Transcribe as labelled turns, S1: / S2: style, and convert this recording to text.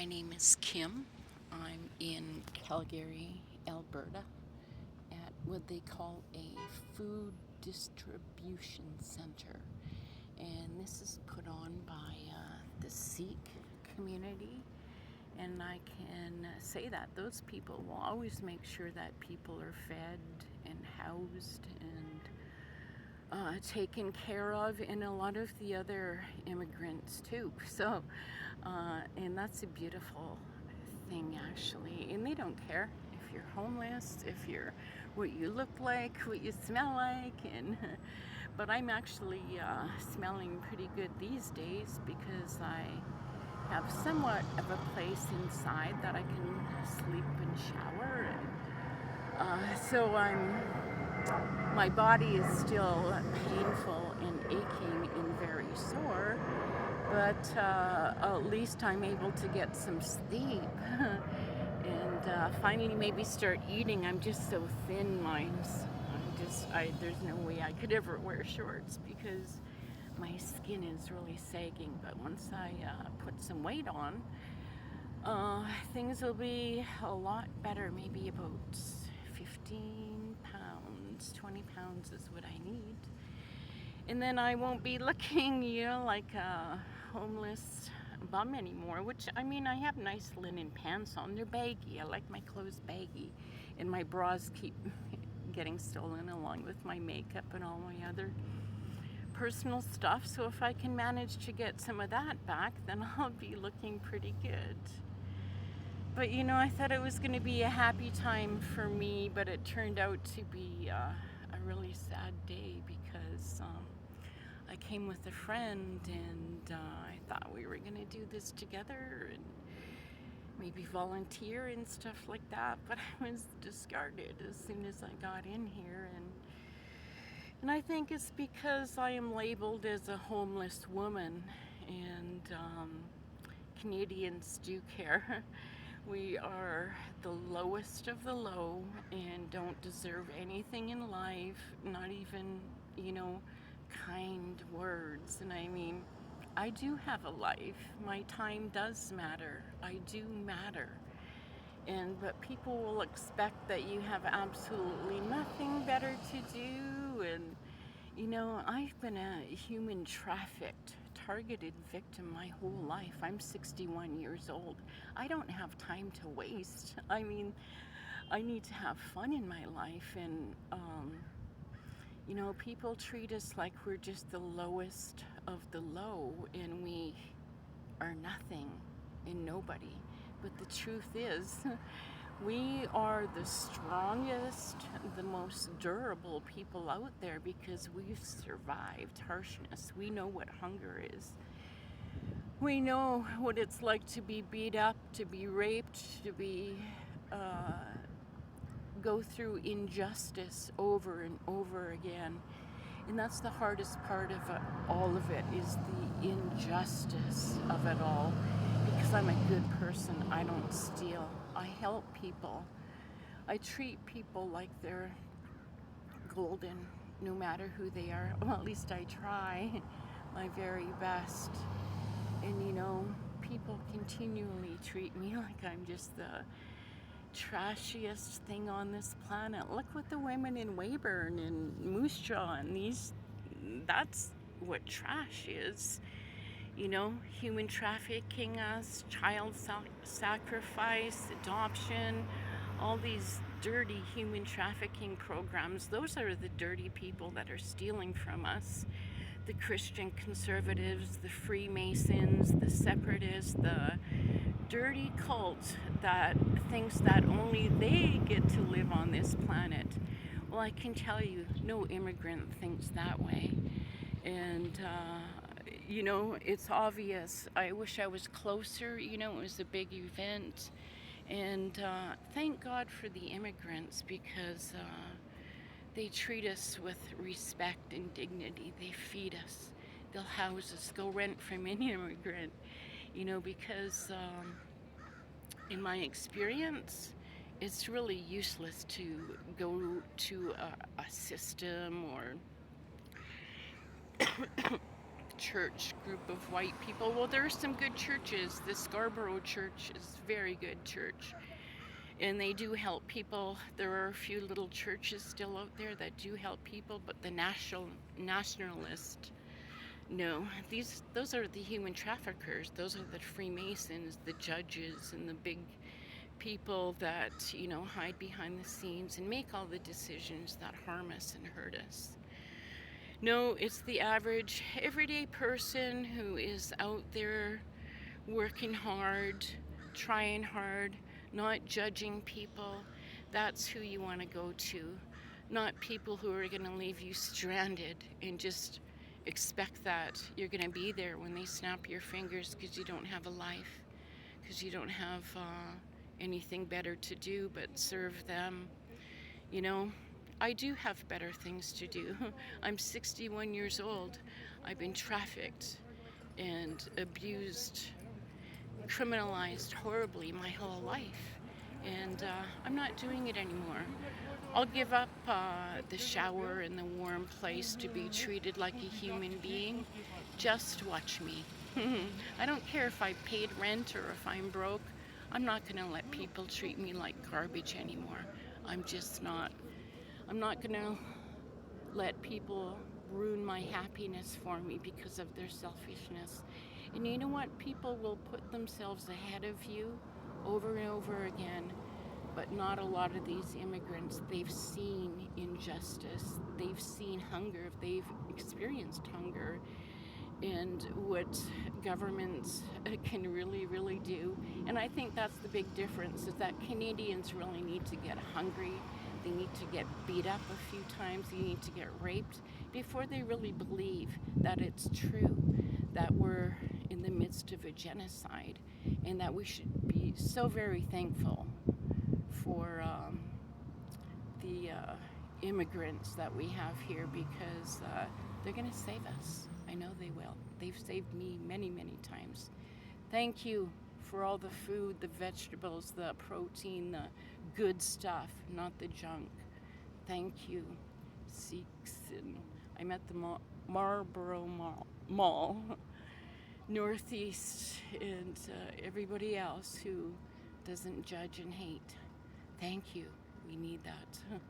S1: My name is Kim. I'm in Calgary, Alberta, at what they call a food distribution center. And this is put on by the Sikh community. And I can say that those people will always make sure that people are fed and housed and taken care of, and a lot of the other immigrants too. So, and that's a beautiful thing actually. And they don't care if you're homeless, if you're what you look like, what you smell like, and but I'm actually smelling pretty good these days because I have somewhat of a place inside that I can sleep and shower, and so my body is still painful and aching and very sore, but at least I'm able to get some sleep and finally maybe start eating. I'm just so thin, there's no way I could ever wear shorts because my skin is really sagging. But once I put some weight on, things will be a lot better. Maybe about 15 pounds, 20 pounds is what I need. And then I won't be looking, like a homeless bum anymore, which, I mean, I have nice linen pants on. They're baggy. I like my clothes baggy. And my bras keep getting stolen along with my makeup and all my other personal stuff. So if I can manage to get some of that back, then I'll be looking pretty good. But I thought it was going to be a happy time for me, but it turned out to be a really sad day because I came with a friend and I thought we were going to do this together and maybe volunteer and stuff like that, but I was discarded as soon as I got in here. And I think it's because I am labeled as a homeless woman, and Canadians do care. We are the lowest of the low and don't deserve anything in life, not even, kind words. And I mean, I do have a life. My time does matter. I do matter. But people will expect that you have absolutely nothing better to do. And I've been a human trafficked, targeted victim my whole life. I'm 61 years old. I don't have time to waste. I mean, I need to have fun in my life. And people treat us like we're just the lowest of the low, and we are nothing and nobody. But the truth is, we are the strongest, the most durable people out there because we've survived harshness. We know what hunger is. We know what it's like to be beat up, to be raped, to be go through injustice over and over again. And that's the hardest part of all of it, is the injustice of it all. Because I'm a good person, I don't steal. I help people. I treat people like they're golden, no matter who they are. Well, at least I try my very best. And people continually treat me like I'm just the trashiest thing on this planet. Look what the women in Weyburn and Moose Jaw and that's what trash is. Human trafficking us, child sacrifice, adoption, all these dirty human trafficking programs. Those are the dirty people that are stealing from us. The Christian conservatives, the Freemasons, the separatists, the dirty cult that thinks that only they get to live on this planet. Well, I can tell you, no immigrant thinks that way. And, it's obvious. I wish I was closer. It was a big event. And thank God for the immigrants because they treat us with respect and dignity. They feed us. They'll house us. They'll rent from any immigrant. Because in my experience, it's really useless to go to a system or church group of white people. Well, there are some good churches. The Scarborough Church is a very good church, and they do help people. There are a few little churches still out there that do help people, but the nationalist, no. Those are the human traffickers. Those are the Freemasons, the judges, and the big people that, hide behind the scenes and make all the decisions that harm us and hurt us. No, it's the average, everyday person who is out there working hard, trying hard, not judging people. That's who you want to go to. Not people who are going to leave you stranded and just expect that you're going to be there when they snap your fingers because you don't have a life, because you don't have anything better to do but serve them. I do have better things to do. I'm 61 years old. I've been trafficked and abused, criminalized horribly my whole life. And I'm not doing it anymore. I'll give up the shower and the warm place to be treated like a human being. Just watch me. I don't care if I paid rent or if I'm broke. I'm not going to let people treat me like garbage anymore. I'm just not. I'm not going to let people ruin my happiness for me because of their selfishness. And you know what? People will put themselves ahead of you over and over again, but not a lot of these immigrants. They've seen injustice, they've seen hunger, they've experienced hunger, and what governments can really, really do. And I think that's the big difference, is that Canadians really need to get hungry. They need to get beat up a few times. They need to get raped before they really believe that it's true, that we're in the midst of a genocide, and that we should be so very thankful for the immigrants that we have here, because they're going to save us. I know they will. They've saved me many, many times. Thank you for all the food, the vegetables, the protein, the good stuff, not the junk. Thank you, Sikhs. And I'm at the Marlborough Mall, Northeast, and everybody else who doesn't judge and hate. Thank you. We need that.